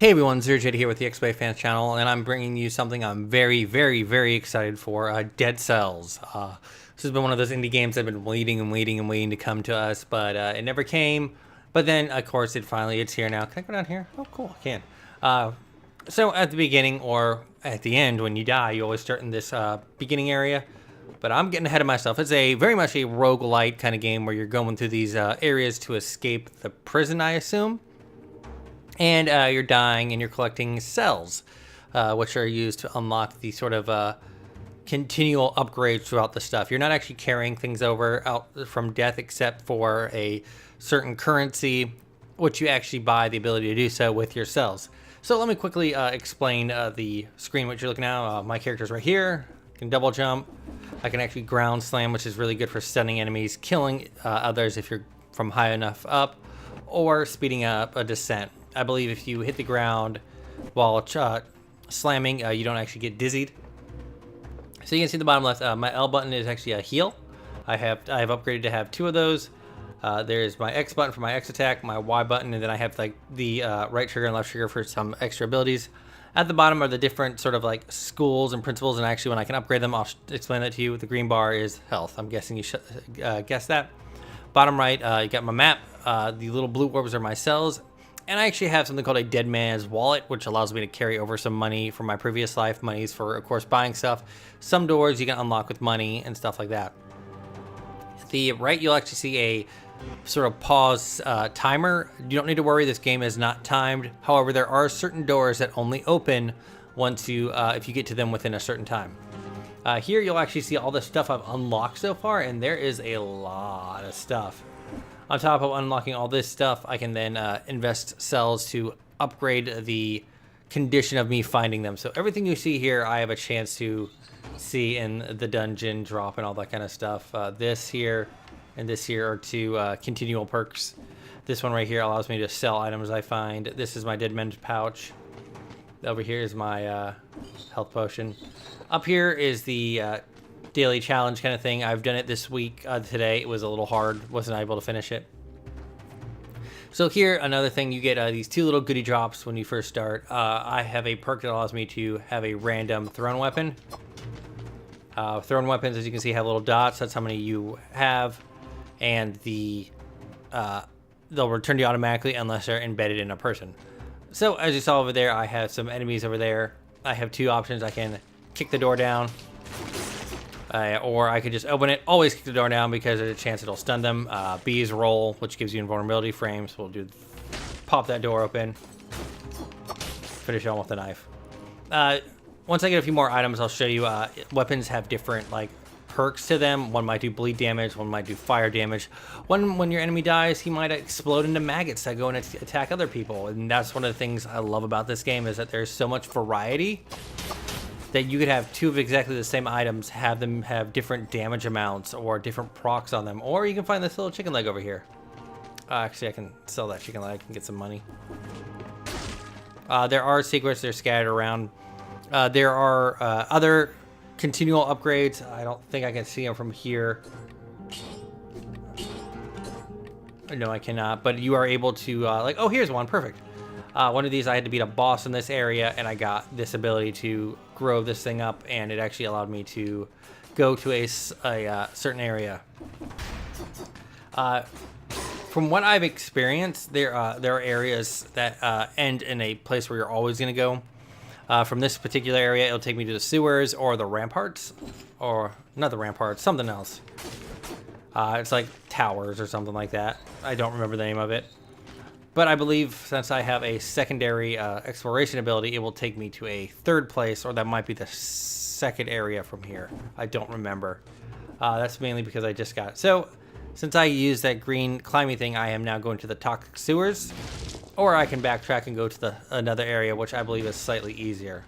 Hey everyone, ZeroJ here with the X-Play Fans channel, and I'm bringing you something I'm very excited for, Dead Cells. This has been one of those indie games I've been waiting to come to us, but it never came. But then, of course, it's here now. Can I go down here? Oh, cool, I can. So at the beginning, or at the end, when you die, you always start in this beginning area. But I'm getting ahead of myself. It's very much a rogue-Lite kind of game where you're going through these areas to escape the prison, I assume. And you're dying and you're collecting cells, which are used to unlock the sort of continual upgrades throughout the stuff. You're not actually carrying things over out from death except for a certain currency, which you actually buy the ability to do so with your cells. So let me quickly explain the screen, what you're looking at. My character's right here. I can double jump. I can actually ground slam, which is really good for stunning enemies, killing others if you're from high enough up, or speeding up a descent. I believe if you hit the ground while slamming, you don't actually get dizzied. So you can see the bottom left, my L button is actually a heal. I have upgraded to have 2 of those. There's my X button for my X attack, my Y button, and then I have like the right trigger and left trigger for some extra abilities. At the bottom are the different sort of like schools and principles, and actually when I can upgrade them, I'll explain that to you. The green bar is health. I'm guessing you should guess that. Bottom right, you got my map. The little blue orbs are my cells. And I actually have something called a dead man's wallet, which allows me to carry over some money from my previous life. Money's for, of course, buying stuff. Some doors you can unlock with money and stuff like that. At the right, you'll actually see a sort of pause timer. You don't need to worry, this game is not timed. However, there are certain doors that only open once you, if you get to them within a certain time. Here, you'll actually see all the stuff I've unlocked so far, and there is a lot of stuff. On top of unlocking all this stuff, I can then invest cells to upgrade the condition of me finding them. So everything you see here, I have a chance to see in the dungeon, drop, and all that kind of stuff. This here and this here are 2 continual perks. This one right here allows me to sell items I find. This is my dead man's pouch. Over here is my health potion. Up here is the daily challenge kind of thing. I've done it this week. Today it was a little hard, wasn't able to finish it. So here, another thing, you get these 2 little goodie drops when you first start. I have a perk that allows me to have a random thrown weapon. Thrown weapons, as you can see, have little dots. That's how many you have, and they'll return to you automatically unless they're embedded in a person. So as you saw over there, I have some enemies over there. I have 2 options. I can kick the door down, or I could just open it. Always kick the door down because there's a chance it'll stun them. B is roll, which gives you invulnerability frames. We'll pop that door open, finish on with the knife. Once I get a few more items, I'll show you. Weapons have different like perks to them. One might do bleed damage, one might do fire damage. One, when your enemy dies, he might explode into maggots that go and attack other people. And that's one of the things I love about this game, is that there's so much variety that you could have 2 of exactly the same items, have them have different damage amounts or different procs on them. Or you can find this little chicken leg over here. Actually, I can sell that chicken leg and get some money. There are secrets, they're scattered around. There are other continual upgrades. I don't think I can see them from here. No, I cannot. But you are able to, like, oh, here's one, perfect. One of these, I had to beat a boss in this area, and I got this ability to grow this thing up, and it actually allowed me to go to a certain area. From what I've experienced, there are areas that end in a place where you're always going to go. From this particular area, it'll take me to the sewers or the ramparts, or not the ramparts, something else. It's like towers or something like that. I don't remember the name of it. But I believe since I have a secondary exploration ability, it will take me to a 3rd place, or that might be the 2nd area from here. I don't remember. That's mainly because I just got it. So since I used that green climbing thing, I am now going to the toxic sewers, or I can backtrack and go to another area, which I believe is slightly easier.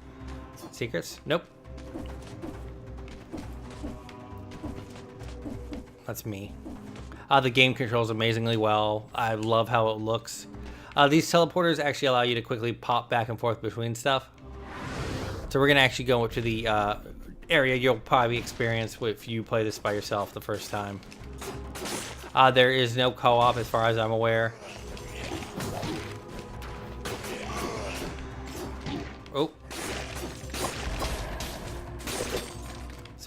Secrets? Nope. That's me. The game controls amazingly well. I love how it looks. These teleporters actually allow you to quickly pop back and forth between stuff. So we're going to actually go to the area you'll probably experience if you play this by yourself the first time. There is no co-op as far as I'm aware.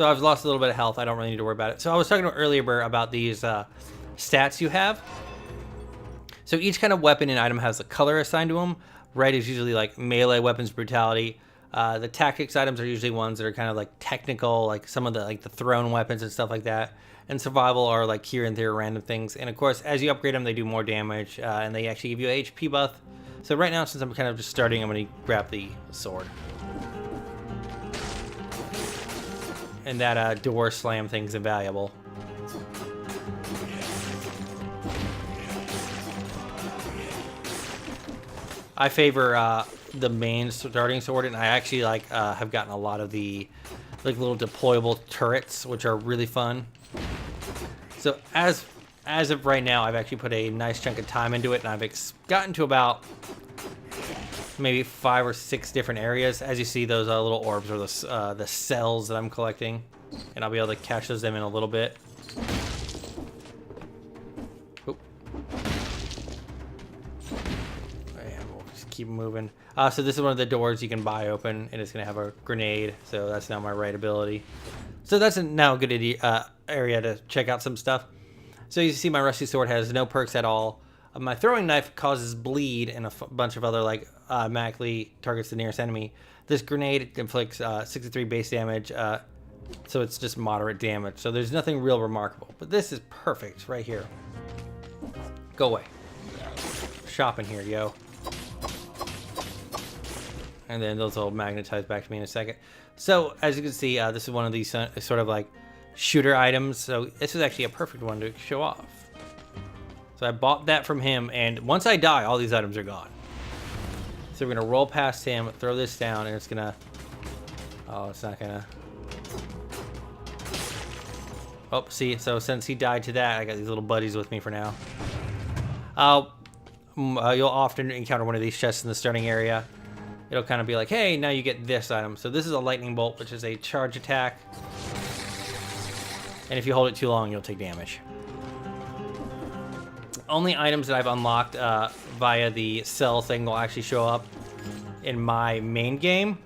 So I've lost a little bit of health. I don't really need to worry about it. So I was talking earlier about these stats you have. So each kind of weapon and item has a color assigned to them. Red is usually like melee weapons, brutality. The tactics items are usually ones that are kind of like technical, like some of the thrown weapons and stuff like that. And survival are like here and there random things. And of course, as you upgrade them, they do more damage, and they actually give you a HP buff. So right now, since I'm kind of just starting, I'm going to grab the sword. And that door slam thing's invaluable. I favor the main starting sword, and I actually have gotten a lot of the little deployable turrets, which are really fun. So as of right now, I've actually put a nice chunk of time into it, and I've gotten to about maybe 5 or 6 different areas. As you see, those little orbs are the cells that I'm collecting, and I'll be able to catch them in a little bit. Oop. And we'll just keep moving. So this is one of the doors you can buy open, and it's going to have a grenade. So that's now my right ability. So that's now a good area to check out some stuff. So you see my rusty sword has no perks at all. My throwing knife causes bleed and a bunch of other automatically targets the nearest enemy. This grenade inflicts 63 base damage, so it's just moderate damage. So there's nothing real remarkable. But this is perfect right here. Go away. Shopping here, yo. And then those will magnetize back to me in a second. So as you can see, this is one of these sort of like shooter items. So this is actually a perfect one to show off. So I bought that from him, and once I die, all these items are gone. So we're gonna roll past him, throw this down, and it's gonna... Oh, it's not gonna... Oh, see, so since he died to that, I got these little buddies with me for now. You'll often encounter one of these chests in the starting area. It'll kind of be like, hey, now you get this item. So this is a lightning bolt, which is a charge attack. And if you hold it too long, you'll take damage. Only items that I've unlocked via the cell thing will actually show up in my main game.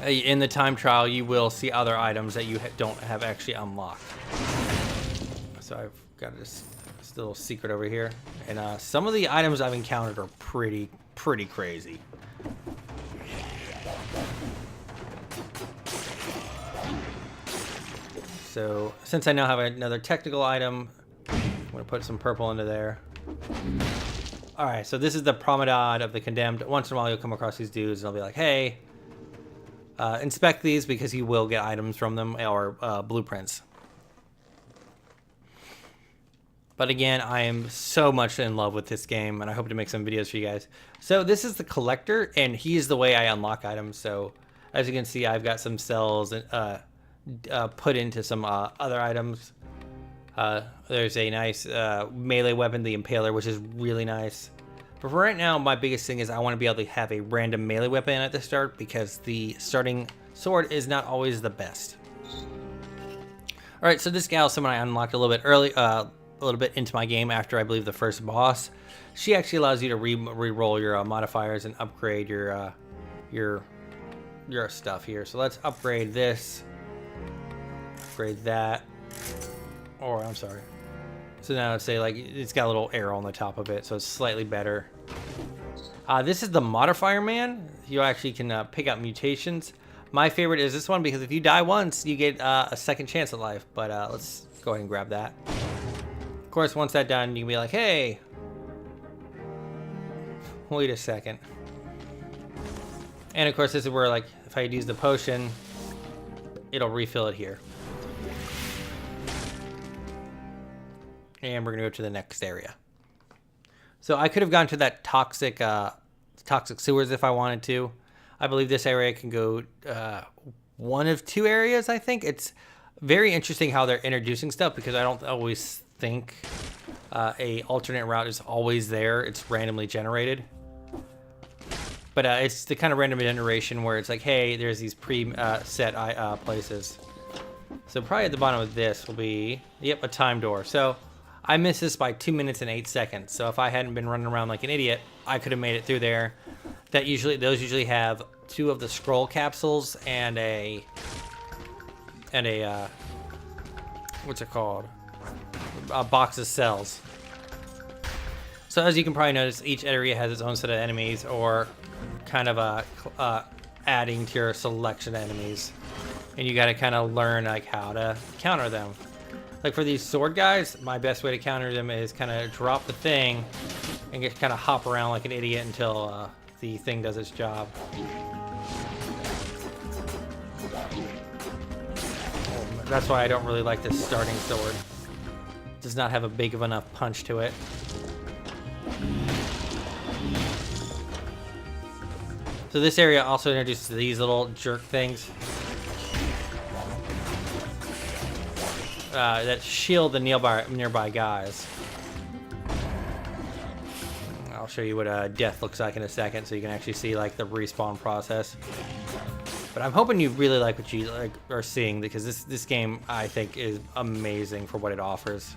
In the time trial, you will see other items that you don't have actually unlocked. So I've got this little secret over here. And some of the items I've encountered are pretty crazy. So since I now have another technical item, I'm gonna put some purple into there. All right, so this is the Promenade of the Condemned. Once in a while you'll come across these dudes and I'll be like, hey, inspect these because you will get items from them or blueprints. But again, I am so much in love with this game, and I hope to make some videos for you guys. So this is the collector, and he is the way I unlock items. So as you can see, I've got some cells put into some other items. There's a nice melee weapon, the Impaler, which is really nice. But for right now, my biggest thing is I want to be able to have a random melee weapon at the start because the starting sword is not always the best. All right, so this gal is someone I unlocked a little bit early, a little bit into my game after I believe the first boss. She actually allows you to re-roll your modifiers and upgrade your stuff here. So let's upgrade this, upgrade that, or I'm sorry. So now let's say like it's got a little arrow on the top of it, so it's slightly better. This is the modifier man. You actually can pick out mutations. My favorite is this one because if you die once, you get a second chance at life. But let's go ahead and grab that. Of course, once that's done, you can be like, hey, wait a second. And of course, this is where like if I use the potion, it'll refill it here. And we're gonna go to the next area. So I could have gone to that toxic sewers if I wanted to. I believe this area can go one of two areas, I think. It's very interesting how they're introducing stuff because I don't always think a alternate route is always there. It's randomly generated. But it's the kind of random generation where it's like, hey, there's these pre-set places. So probably at the bottom of this will be, yep, a time door. So I missed this by 2 minutes and 8 seconds. So if I hadn't been running around like an idiot, I could have made it through there. Those usually have 2 of the scroll capsules and a and a what's it called? A box of cells. So as you can probably notice, each area has its own set of enemies, or kind of adding to your selection of enemies, and you got to kind of learn like how to counter them. Like for these sword guys, my best way to counter them is kind of drop the thing and just kind of hop around like an idiot until the thing does its job. That's why I don't really like this starting sword. It does not have a big of enough punch to it. So this area also introduces these little jerk things that shield the nearby guys. I'll show you what death looks like in a second, so you can actually see like the respawn process. But I'm hoping you really like what you are seeing, because this game I think is amazing for what it offers.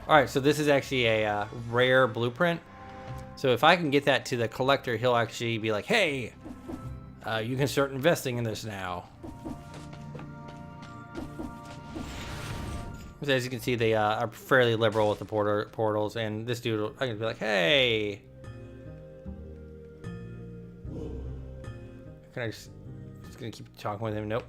All right, so this is actually a rare blueprint. So if I can get that to the collector, he'll actually be like, "Hey, you can start investing in this now." So as you can see, they are fairly liberal with the portals, and this dude, I can be like, "Hey, can I just gonna keep talking with him?" Nope.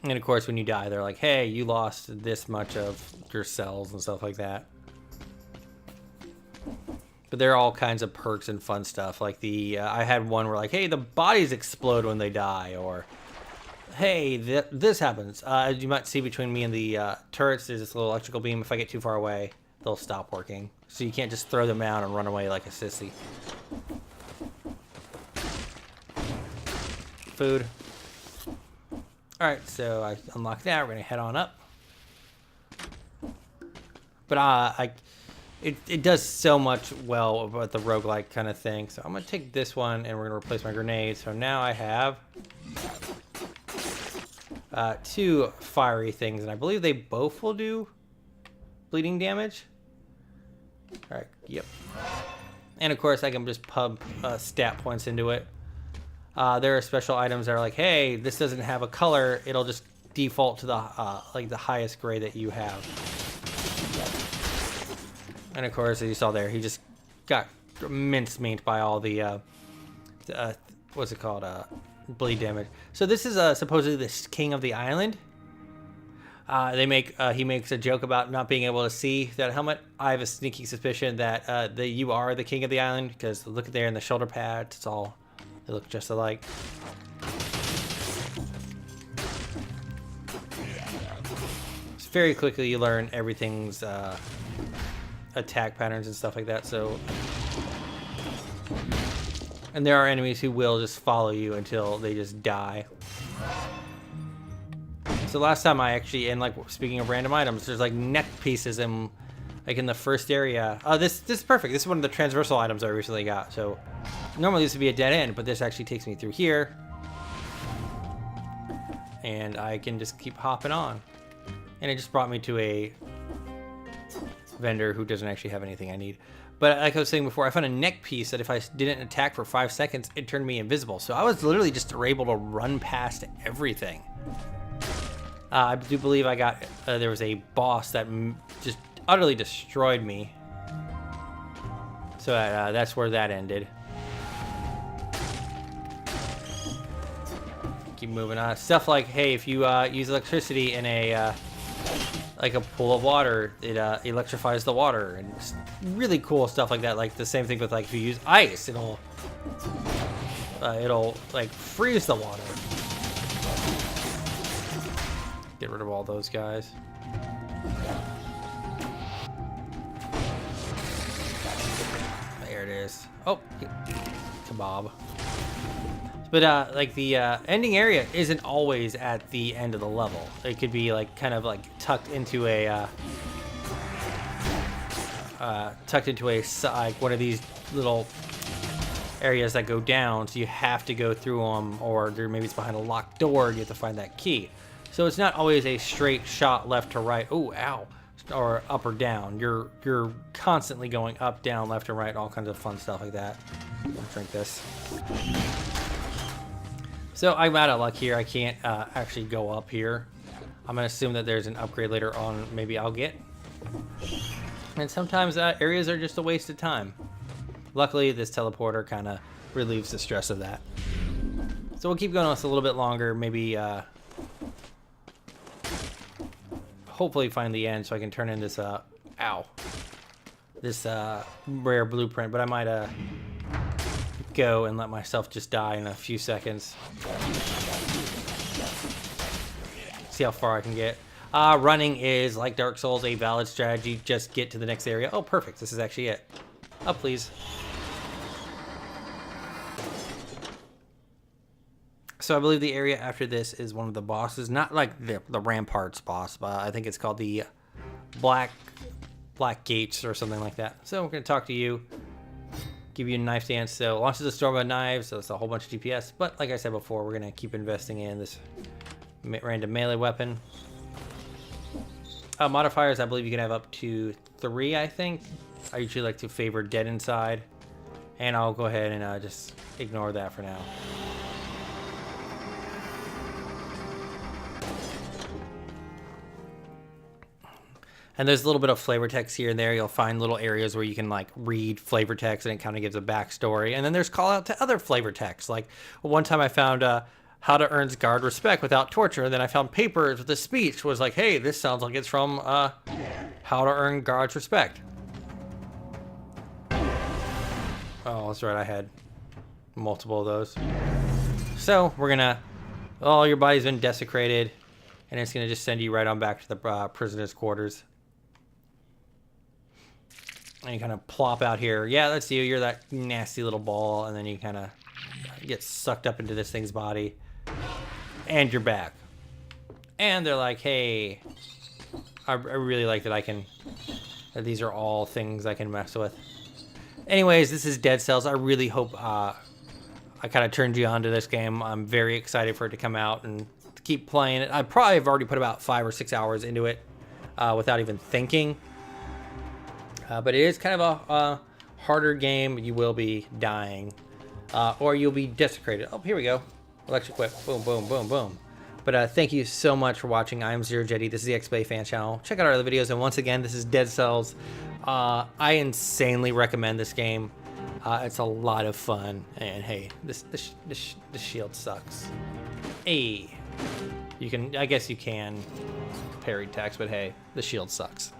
And of course, when you die, they're like, "Hey, you lost this much of your cells," and stuff like that. But there are all kinds of perks and fun stuff. Like I had one where like, "Hey, the bodies explode when they die," or "Hey, this happens." As you might see between me and the turrets, there's this little electrical beam. If I get too far away, they'll stop working. So you can't just throw them out and run away like a sissy. Food. All right, so I unlocked that. We're gonna head on up. But it does so much well about the roguelike kind of thing. So I'm gonna take this one and we're gonna replace my grenade. So now I have 2 fiery things, and I believe they both will do bleeding damage. All right, yep. And of course I can just pump stat points into it. There are special items that are like, "Hey, this doesn't have a color. It'll just default to the like the highest grade that you have." And of course, as you saw there, he just got mincemeat by all the what's it called? Bleed damage. So this is supposedly the king of the island. He makes a joke about not being able to see that helmet. I have a sneaky suspicion that you are the king of the island, because look at there in the shoulder pads. They look just alike. So very quickly you learn everything's attack patterns and stuff like that. So, and there are enemies who will just follow you until they just die. So last time I actually, and like speaking of random items, there's like neck pieces in like in the first area. This is perfect. This is one of the transversal items I recently got. So normally this would be a dead end, but this actually takes me through here, and I can just keep hopping on. And it just brought me to a vendor who doesn't actually have anything I need. But like I was saying before, I found a neck piece that if I didn't attack for 5 seconds, it turned me invisible. So I was literally just able to run past everything. I do believe I got, there was a boss that just utterly destroyed me. So that's where that ended. Keep moving on. Stuff like, hey, if you use electricity in a like a pool of water, it electrifies the water, and it's really cool stuff like that. Like the same thing with like if you use ice, it'll like freeze the water. Get rid of all those guys. There it is. Oh, kebab. But like the ending area isn't always at the end of the level. It could be like kind of like tucked into a like one of these little areas that go down. So you have to go through them, or maybe it's behind a locked door. And you have to find that key. So it's not always a straight shot left to right. Oh, ow. Or up or down. You're constantly going up, down, left, and right. All kinds of fun stuff like that. I'll drink this. So I'm out of luck here. I can't actually go up here. I'm gonna assume that there's an upgrade later on. Maybe I'll get. And sometimes areas are just a waste of time. Luckily, this teleporter kind of relieves the stress of that. So we'll keep going on this a little bit longer. Maybe hopefully find the end so I can turn in this this rare blueprint. But I might go and let myself just die in a few seconds. See how far I can get. Running is, like Dark Souls, a valid strategy. Just get to the next area. Oh, perfect. This is actually it. Oh, please. So I believe the area after this is one of the bosses. Not like the Ramparts boss, but I think it's called the Black Gates or something like that. So we're going to talk to you. Give you a knife dance. So launches a storm of knives. So it's a whole bunch of DPS. But like I said before, we're going to keep investing in this random melee weapon. Modifiers, I believe you can have up to 3, I think. I usually like to favor dead inside. And I'll go ahead and just ignore that for now. And there's a little bit of flavor text here and there. You'll find little areas where you can like read flavor text and it kind of gives a backstory. And then there's call out to other flavor text. Like one time I found how to earn guard respect without torture. And then I found papers with a speech was like, hey, this sounds like it's from how to earn guard's respect. Oh, that's right. I had multiple of those. So we're gonna, oh, your body's been desecrated and it's gonna just send you right on back to the prisoner's quarters. And you kind of plop out here. Yeah, that's you. You're that nasty little ball. And then you kind of get sucked up into this thing's body. And you're back. And they're like, hey, I really like that that these are all things I can mess with. Anyways, this is Dead Cells. I really hope I kind of turned you on to this game. I'm very excited for it to come out and to keep playing it. I probably have already put about 5 or 6 hours into it without even thinking. But it is kind of a harder game. You will be dying. Or you'll be desecrated. Oh, here we go. Electric whip. Boom, boom, boom, boom. But thank you so much for watching. I'm Zero Jetty. This is the XBlade fan channel. Check out our other videos. And once again, this is Dead Cells. I insanely recommend this game. It's a lot of fun. And hey, this shield sucks. Hey. You can, I guess you can parry text, but hey, the shield sucks.